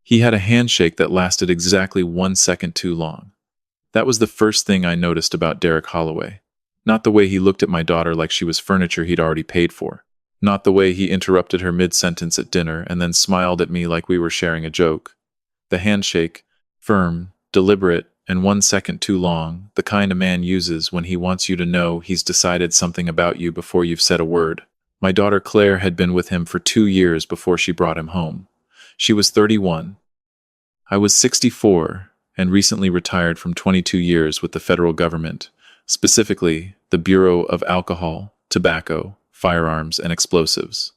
He had a handshake that lasted exactly 1 second too long. That was the first thing I noticed about Derek Holloway. Not the way he looked at my daughter like she was furniture he'd already paid for. Not the way he interrupted her mid-sentence at dinner and then smiled at me like we were sharing a joke. The handshake, firm, deliberate, and 1 second too long, the kind a man uses when he wants you to know he's decided something about you before you've said a word. My daughter Claire had been with him for 2 years before she brought him home. She was 31. I was 64 and recently retired from 22 years with the federal government, specifically the Bureau of Alcohol, Tobacco, Firearms, and Explosives.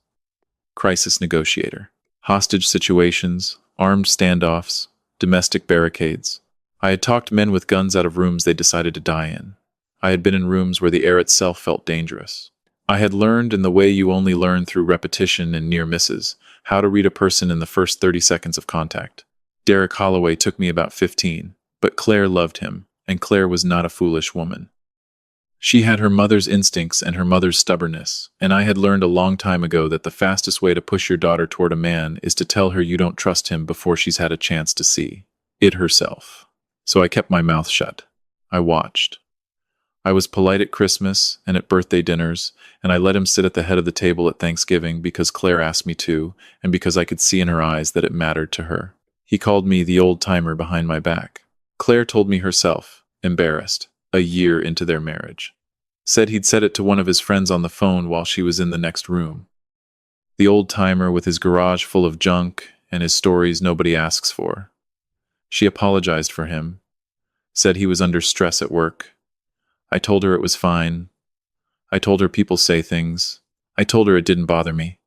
Crisis negotiator. Hostage situations, armed standoffs, domestic barricades. I had talked men with guns out of rooms they decided to die in. I had been in rooms where the air itself felt dangerous. I had learned, in the way you only learn through repetition and near misses, how to read a person in the first 30 seconds of contact. Derek Holloway took me about 15, but Claire loved him, and Claire was not a foolish woman. She had her mother's instincts and her mother's stubbornness, and I had learned a long time ago that the fastest way to push your daughter toward a man is to tell her you don't trust him before she's had a chance to see it herself. So I kept my mouth shut. I watched. I was polite at Christmas and at birthday dinners, and I let him sit at the head of the table at Thanksgiving because Claire asked me to, and because I could see in her eyes that it mattered to her. He called me the old-timer behind my back. Claire told me herself, embarrassed, a year into their marriage. Said he'd said it to one of his friends on the phone while she was in the next room. The old-timer with his garage full of junk and his stories nobody asks for. She apologized for him, said he was under stress at work. I told her it was fine. I told her people say things. I told her it didn't bother me.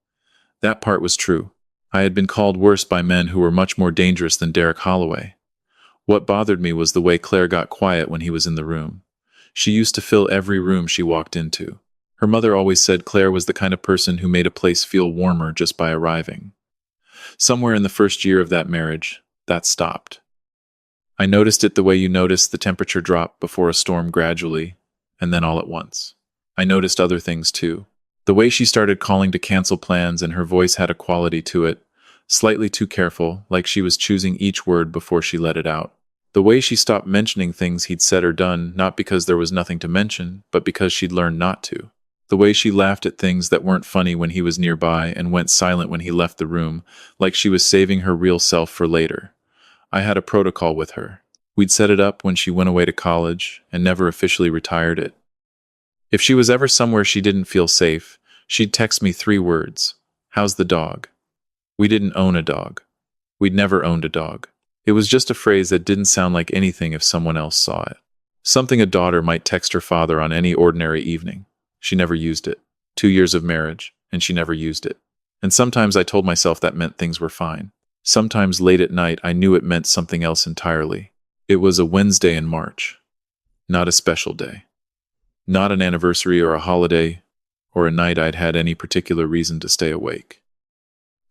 That part was true. I had been called worse by men who were much more dangerous than Derek Holloway. What bothered me was the way Claire got quiet when he was in the room. She used to fill every room she walked into. Her mother always said Claire was the kind of person who made a place feel warmer just by arriving. Somewhere in the first year of that marriage, that stopped. I noticed it the way you notice the temperature drop before a storm gradually, and then all at once. I noticed other things too. The way she started calling to cancel plans, and her voice had a quality to it, slightly too careful, like she was choosing each word before she let it out. The way she stopped mentioning things he'd said or done, not because there was nothing to mention, but because she'd learned not to. The way she laughed at things that weren't funny when he was nearby and went silent when he left the room, like she was saving her real self for later. I had a protocol with her. We'd set it up when she went away to college and never officially retired it. If she was ever somewhere she didn't feel safe, she'd text me 3 words. How's the dog? We didn't own a dog. We'd never owned a dog. It was just a phrase that didn't sound like anything if someone else saw it. Something a daughter might text her father on any ordinary evening. She never used it. 2 years of marriage, and she never used it. And sometimes I told myself that meant things were fine. Sometimes late at night I knew it meant something else entirely. It was a Wednesday in March. Not a special day. Not an anniversary or a holiday, or a night I'd had any particular reason to stay awake.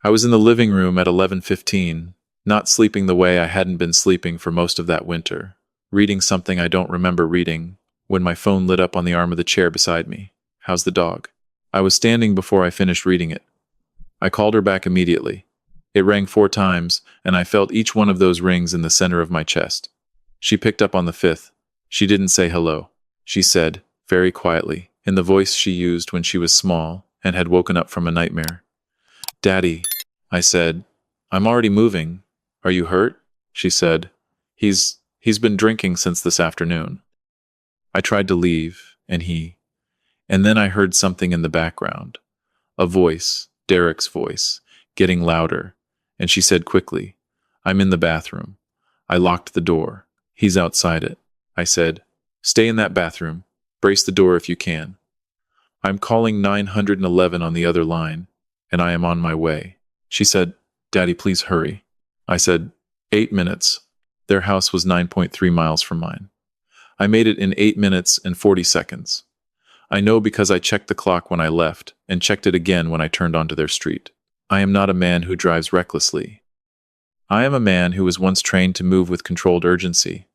I was in the living room at 11:15, not sleeping the way I hadn't been sleeping for most of that winter, reading something I don't remember reading, when my phone lit up on the arm of the chair beside me. How's the dog? I was standing before I finished reading it. I called her back immediately. It rang 4 times, and I felt each one of those rings in the center of my chest. She picked up on the 5th. She didn't say hello. She said, very quietly, in the voice she used when she was small and had woken up from a nightmare. Daddy, I said, I'm already moving. Are you hurt? She said, He's been drinking since this afternoon. I tried to leave, and then I heard something in the background. A voice, Derek's voice, getting louder, and she said quickly, I'm in the bathroom. I locked the door. He's outside it. I said, stay in that bathroom. Brace the door if you can. I'm calling 911 on the other line, and I am on my way. She said, Daddy, please hurry. I said, 8 minutes. Their house was 9.3 miles from mine. I made it in 8 minutes and 40 seconds. I know because I checked the clock when I left and checked it again when I turned onto their street. I am not a man who drives recklessly. I am a man who was once trained to move with controlled urgency,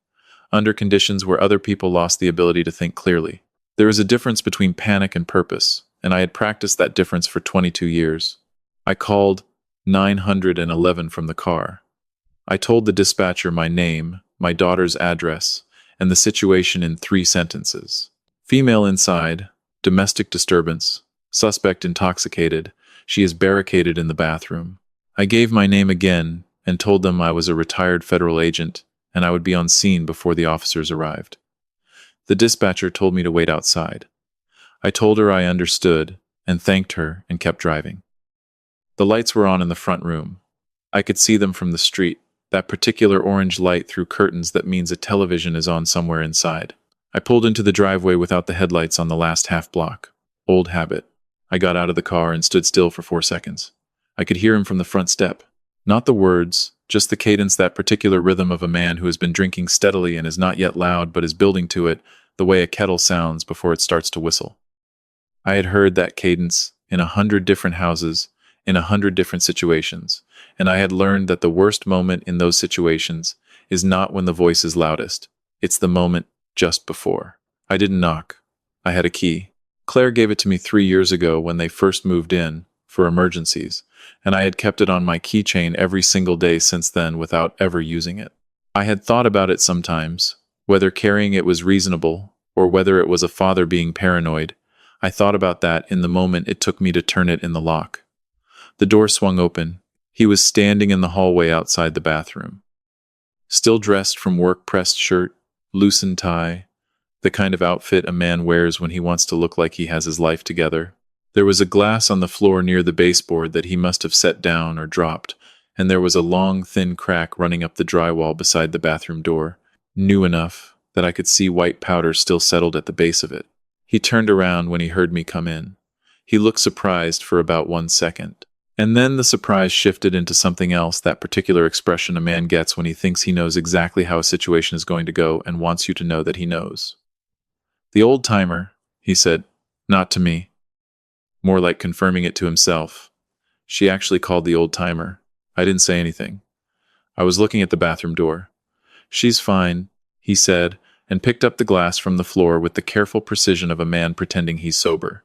under conditions where other people lost the ability to think clearly. There is a difference between panic and purpose, and I had practiced that difference for 22 years. I called 911 from the car. I told the dispatcher my name, my daughter's address, and the situation in 3 sentences. Female inside, domestic disturbance, suspect intoxicated, she is barricaded in the bathroom. I gave my name again and told them I was a retired federal agent and I would be on scene before the officers arrived. The dispatcher told me to wait outside. I told her I understood and thanked her and kept driving. The lights were on in the front room. I could see them from the street, that particular orange light through curtains that means a television is on somewhere inside. I pulled into the driveway without the headlights on the last half block. Old habit. I got out of the car and stood still for 4 seconds. I could hear him from the front step. Not the words, just the cadence, that particular rhythm of a man who has been drinking steadily and is not yet loud but is building to it, the way a kettle sounds before it starts to whistle. I had heard that cadence in 100 different houses, in 100 different situations, and I had learned that the worst moment in those situations is not when the voice is loudest. It's the moment just before. I didn't knock. I had a key. Claire gave it to me 3 years ago when they first moved in, for emergencies, and I had kept it on my keychain every single day since then without ever using it. I had thought about it sometimes, whether carrying it was reasonable, or whether it was a father being paranoid. I thought about that in the moment it took me to turn it in the lock. The door swung open. He was standing in the hallway outside the bathroom. Still dressed from work, pressed shirt, loosened tie, the kind of outfit a man wears when he wants to look like he has his life together. There was a glass on the floor near the baseboard that he must have set down or dropped, and there was a long, thin crack running up the drywall beside the bathroom door, new enough that I could see white powder still settled at the base of it. He turned around when he heard me come in. He looked surprised for about 1 second. And then the surprise shifted into something else, that particular expression a man gets when he thinks he knows exactly how a situation is going to go and wants you to know that he knows. "The old-timer," he said, not to me. More like confirming it to himself. She actually called the old-timer. I didn't say anything. I was looking at the bathroom door. "She's fine," he said, and picked up the glass from the floor with the careful precision of a man pretending he's sober.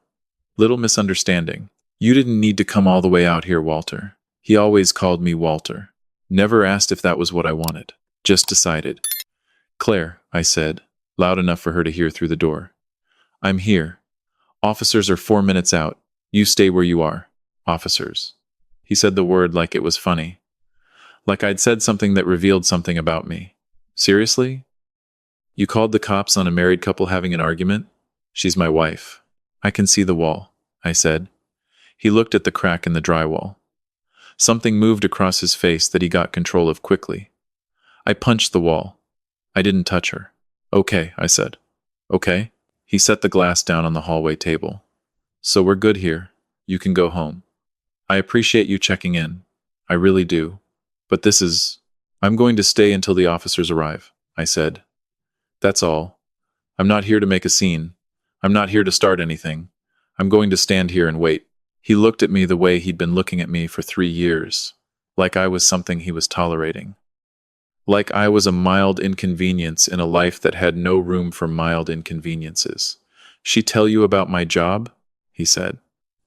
"Little misunderstanding. You didn't need to come all the way out here, Walter." He always called me Walter. Never asked if that was what I wanted. Just decided. "Claire," I said, loud enough for her to hear through the door. "I'm here. Officers are 4 minutes out. You stay where you are. Officers." He said the word like it was funny. Like I'd said something that revealed something about me. "Seriously? You called the cops on a married couple having an argument?" "She's my wife." "I can see the wall," I said. He looked at the crack in the drywall. Something moved across his face that he got control of quickly. I punched the wall. I didn't touch her. "Okay," I said. "Okay?" He set the glass down on the hallway table. "So we're good here. You can go home. I appreciate you checking in. I really do. But I'm going to stay until the officers arrive," I said. "That's all. I'm not here to make a scene. I'm not here to start anything. I'm going to stand here and wait." He looked at me the way he'd been looking at me for 3 years, like I was something he was tolerating. Like I was a mild inconvenience in a life that had no room for mild inconveniences. "She tell you about my job?" he said.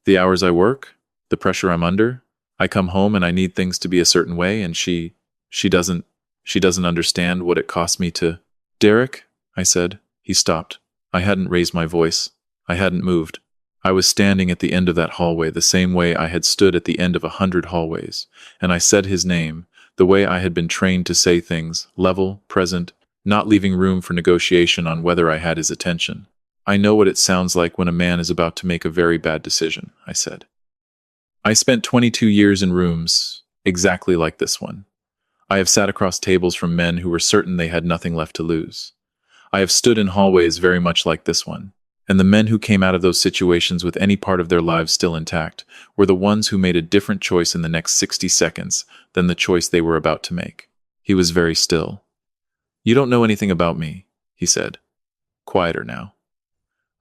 "The hours I work? The pressure I'm under? I come home and I need things to be a certain way, and she doesn't understand what it cost me to—" "Derek," I said. He stopped. I hadn't raised my voice. I hadn't moved. I was standing at the end of that hallway the same way I had stood at the end of 100 hallways, and I said his name, the way I had been trained to say things, level, present, not leaving room for negotiation on whether I had his attention. "I know what it sounds like when a man is about to make a very bad decision," I said. "I spent 22 years in rooms exactly like this one. I have sat across tables from men who were certain they had nothing left to lose. I have stood in hallways very much like this one. And the men who came out of those situations with any part of their lives still intact were the ones who made a different choice in the next 60 seconds than the choice they were about to make." He was very still. "You don't know anything about me," he said. Quieter now.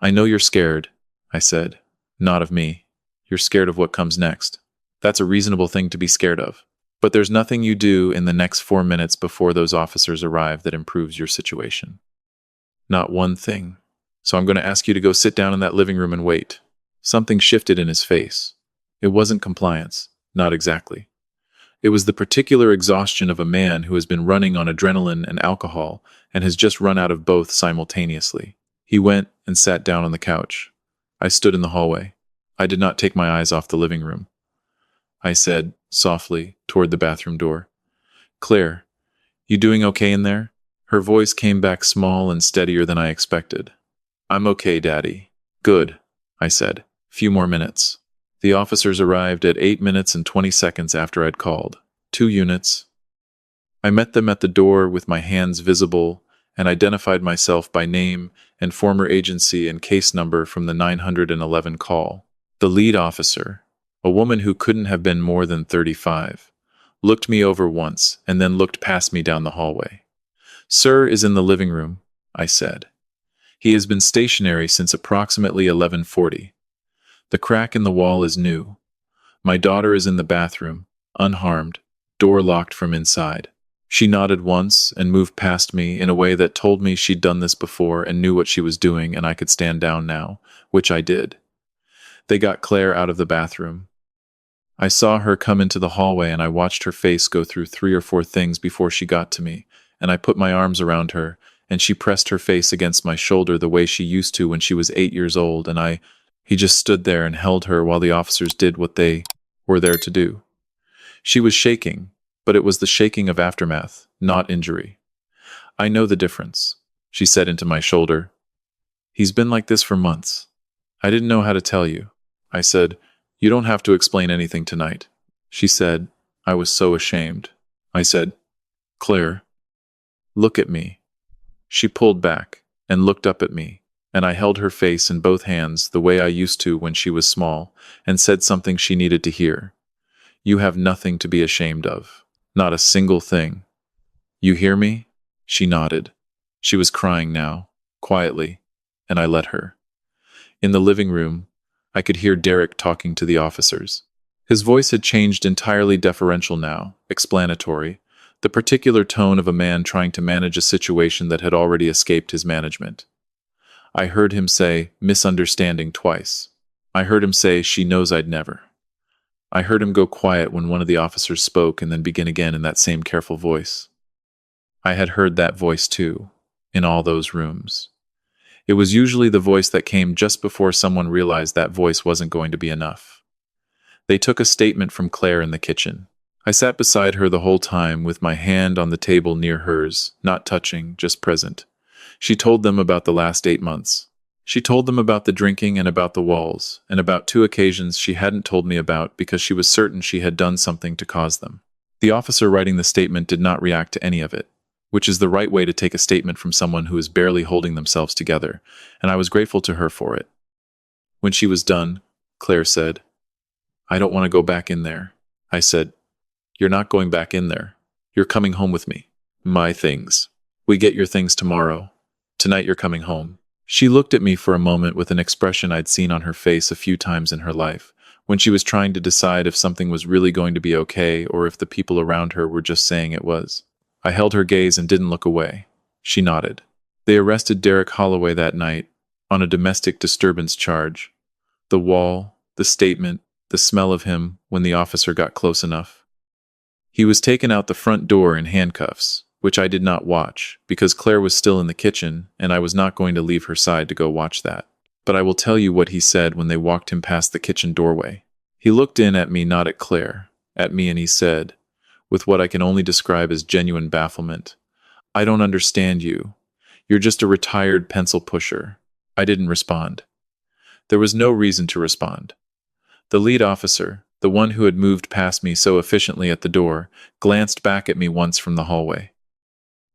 "I know you're scared," I said. "Not of me. You're scared of what comes next. That's a reasonable thing to be scared of. But there's nothing you do in the next 4 minutes before those officers arrive that improves your situation. Not one thing. So I'm going to ask you to go sit down in that living room and wait." Something shifted in his face. It wasn't compliance. Not exactly. It was the particular exhaustion of a man who has been running on adrenaline and alcohol and has just run out of both simultaneously. He went and sat down on the couch. I stood in the hallway. I did not take my eyes off the living room. I said, softly, toward the bathroom door, "Claire, you doing okay in there?" Her voice came back small and steadier than I expected. "I'm okay, Daddy." "Good," I said. Few more minutes. The officers arrived at 8 minutes and 20 seconds after I'd called. 2 units. I met them at the door with my hands visible and identified myself by name and former agency and case number from the 911 call. The lead officer, a woman who couldn't have been more than 35, looked me over once and then looked past me down the hallway. "Sir is in the living room," I said. "He has been stationary since approximately 11:40. The crack in the wall is new. My daughter is in the bathroom, unharmed, door locked from inside." She nodded once and moved past me in a way that told me she'd done this before and knew what she was doing and I could stand down now, which I did. They got Claire out of the bathroom. I saw her come into the hallway and I watched her face go through 3 or 4 things before she got to me, and I put my arms around her and she pressed her face against my shoulder the way she used to when she was 8 years old, and he just stood there and held her while the officers did what they were there to do. She was shaking, but it was the shaking of aftermath, not injury. "I know the difference," she said into my shoulder. "He's been like this for months." "I didn't know how to tell you." I said, "You don't have to explain anything tonight." She said, "I was so ashamed." I said, "Claire, look at me." She pulled back and looked up at me, and I held her face in both hands the way I used to when she was small and said something she needed to hear. "You have nothing to be ashamed of. Not a single thing. You hear me?" She nodded. She was crying now, quietly, and I let her. In the living room, I could hear Derek talking to the officers. His voice had changed entirely deferential now, explanatory, the particular tone of a man trying to manage a situation that had already escaped his management. I heard him say, "misunderstanding" twice. I heard him say, "She knows I'd never." I heard him go quiet when one of the officers spoke and then begin again in that same careful voice. I had heard that voice too, in all those rooms. It was usually the voice that came just before someone realized that voice wasn't going to be enough. They took a statement from Claire in the kitchen. I sat beside her the whole time with my hand on the table near hers, not touching, just present. She told them about the last 8 months. She told them about the drinking and about the walls, and about 2 occasions she hadn't told me about because she was certain she had done something to cause them. The officer writing the statement did not react to any of it, which is the right way to take a statement from someone who is barely holding themselves together, and I was grateful to her for it. When she was done, Claire said, "I don't want to go back in there." I said, "You're not going back in there. You're coming home with me. My things. We get your things tomorrow. Tonight you're coming home." She looked at me for a moment with an expression I'd seen on her face a few times in her life, when she was trying to decide if something was really going to be okay or if the people around her were just saying it was. I held her gaze and didn't look away. She nodded. They arrested Derek Holloway that night on a domestic disturbance charge. The wall, the statement, the smell of him when the officer got close enough. He was taken out the front door in handcuffs, which I did not watch, because Claire was still in the kitchen, and I was not going to leave her side to go watch that. But I will tell you what he said when they walked him past the kitchen doorway. He looked in at me, not at Claire, at me, and he said, with what I can only describe as genuine bafflement, "I don't understand you. You're just a retired pencil pusher." I didn't respond. There was no reason to respond. The lead officer, the one who had moved past me so efficiently at the door, glanced back at me once from the hallway.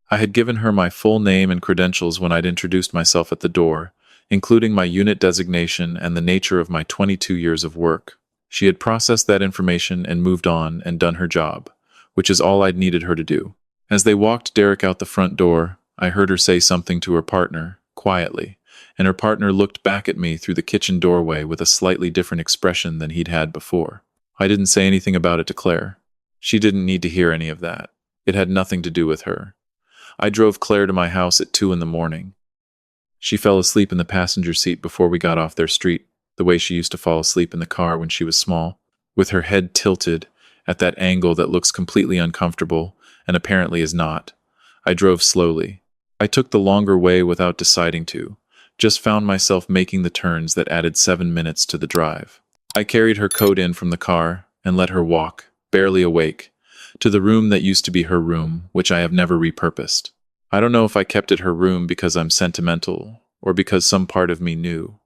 I had given her my full name and credentials when I'd introduced myself at the door, including my unit designation and the nature of my 22 years of work. She had processed that information and moved on and done her job, which is all I'd needed her to do. As they walked Derek out the front door, I heard her say something to her partner, quietly, and her partner looked back at me through the kitchen doorway with a slightly different expression than he'd had before. I didn't say anything about it to Claire. She didn't need to hear any of that. It had nothing to do with her. I drove Claire to my house at 2 a.m. She fell asleep in the passenger seat before we got off their street, the way she used to fall asleep in the car when she was small, with her head tilted at that angle that looks completely uncomfortable and apparently is not. I drove slowly. I took the longer way without deciding to, just found myself making the turns that added 7 minutes to the drive. I carried her coat in from the car and let her walk, barely awake, to the room that used to be her room, which I have never repurposed. I don't know if I kept it her room because I'm sentimental or because some part of me knew.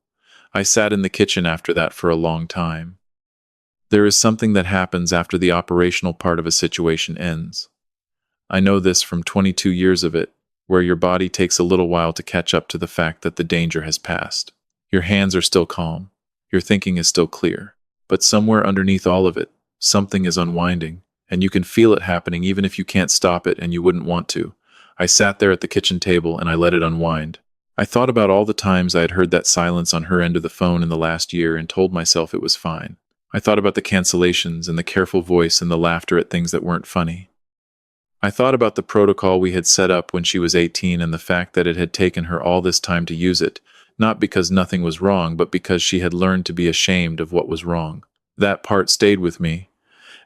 I sat in the kitchen after that for a long time. There is something that happens after the operational part of a situation ends. I know this from 22 years of it, where your body takes a little while to catch up to the fact that the danger has passed. Your hands are still calm. Your thinking is still clear. But somewhere underneath all of it, something is unwinding, and you can feel it happening even if you can't stop it and you wouldn't want to. I sat there at the kitchen table and I let it unwind. I thought about all the times I had heard that silence on her end of the phone in the last year and told myself it was fine. I thought about the cancellations and the careful voice and the laughter at things that weren't funny. I thought about the protocol we had set up when she was 18 and the fact that it had taken her all this time to use it, not because nothing was wrong, but because she had learned to be ashamed of what was wrong. That part stayed with me,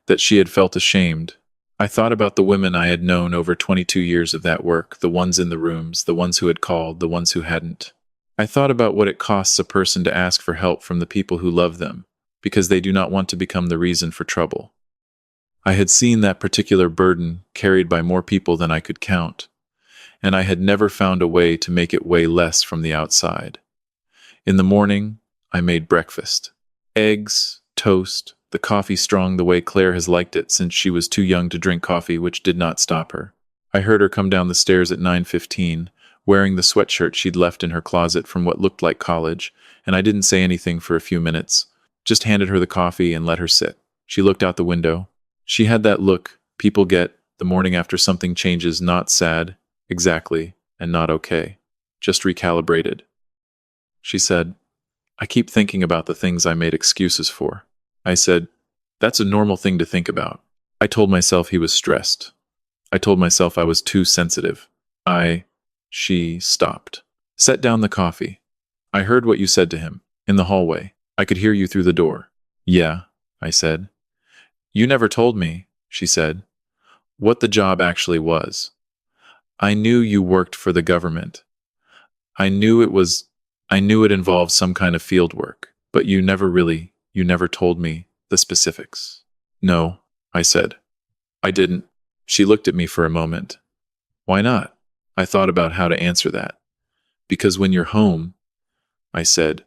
that she had felt ashamed. I thought about the women I had known over 22 years of that work, the ones in the rooms, the ones who had called, the ones who hadn't. I thought about what it costs a person to ask for help from the people who love them, because they do not want to become the reason for trouble. I had seen that particular burden carried by more people than I could count, and I had never found a way to make it weigh less from the outside. In the morning, I made breakfast. Eggs, toast, the coffee strong the way Claire has liked it since she was too young to drink coffee, which did not stop her. I heard her come down the stairs at 9:15, wearing the sweatshirt she'd left in her closet from what looked like college, and I didn't say anything for a few minutes, just handed her the coffee and let her sit. She looked out the window. She had that look people get the morning after something changes, not sad, exactly, and not okay, just recalibrated. She said, "I keep thinking about the things I made excuses for." I said, "That's a normal thing to think about." I told myself he was stressed. I told myself I was too sensitive. She stopped. Set down the coffee. "I heard what you said to him, in the hallway. I could hear you through the door." "Yeah," I said. "You never told me," she said, "what the job actually was. I knew you worked for the government. I knew it involved some kind of field work, but you never told me the specifics." "No," I said. "I didn't." She looked at me for a moment. "Why not?" I thought about how to answer that. "Because when you're home," I said,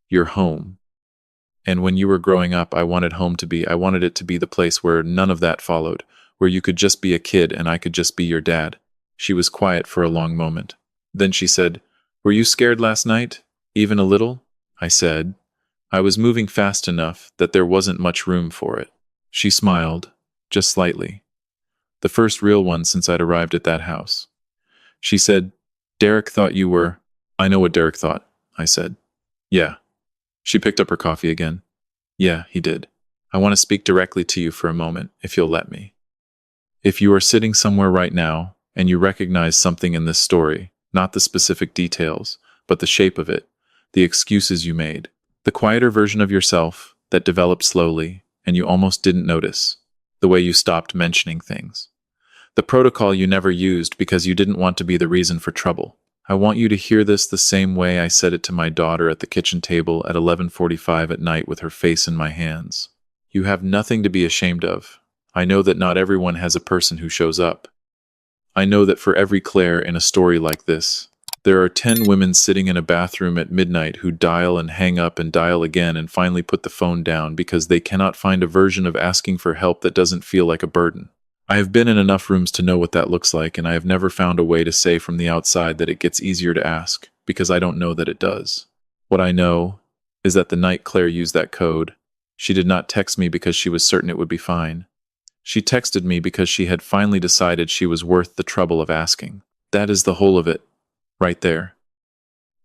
"you're home. And when you were growing up, I wanted it to be the place where none of that followed, where you could just be a kid and I could just be your dad." She was quiet for a long moment. Then she said, "Were you scared last night? Even a little?" I said, "I was moving fast enough that there wasn't much room for it." She smiled, just slightly. The first real one since I'd arrived at that house. She said, "Derek thought you were—" "I know what Derek thought," I said. "Yeah." She picked up her coffee again. "Yeah, he did. I want to speak directly to you for a moment, if you'll let me. If you are sitting somewhere right now, and you recognize something in this story, not the specific details, but the shape of it, the excuses you made, the quieter version of yourself that developed slowly, and you almost didn't notice, the way you stopped mentioning things, the protocol you never used because you didn't want to be the reason for trouble, I want you to hear this the same way I said it to my daughter at the kitchen table at 11:45 at night with her face in my hands. You have nothing to be ashamed of. I know that not everyone has a person who shows up. I know that for every Claire in a story like this, there are 10 women sitting in a bathroom at midnight who dial and hang up and dial again and finally put the phone down because they cannot find a version of asking for help that doesn't feel like a burden. I have been in enough rooms to know what that looks like, and I have never found a way to say from the outside that it gets easier to ask, because I don't know that it does. What I know is that the night Claire used that code, she did not text me because she was certain it would be fine. She texted me because she had finally decided she was worth the trouble of asking. That is the whole of it, right there.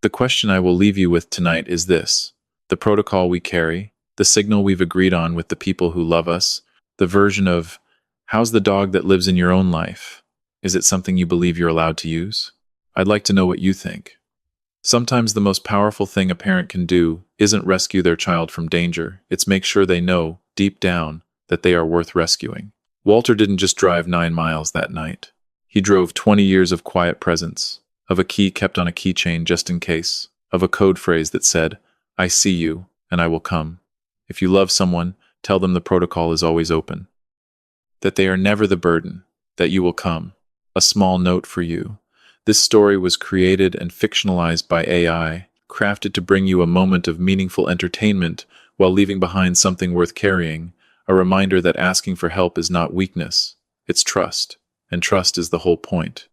The question I will leave you with tonight is this: the protocol we carry, the signal we've agreed on with the people who love us, the version of, how's the dog that lives in your own life? Is it something you believe you're allowed to use? I'd like to know what you think. Sometimes the most powerful thing a parent can do isn't rescue their child from danger, it's make sure they know, deep down, that they are worth rescuing. Walter didn't just drive 9 miles that night. He drove 20 years of quiet presence, of a key kept on a keychain just in case, of a code phrase that said, "I see you, and I will come." If you love someone, tell them the protocol is always open. That they are never the burden, that you will come. A small note for you. This story was created and fictionalized by AI, crafted to bring you a moment of meaningful entertainment while leaving behind something worth carrying, a reminder that asking for help is not weakness, it's trust, and trust is the whole point.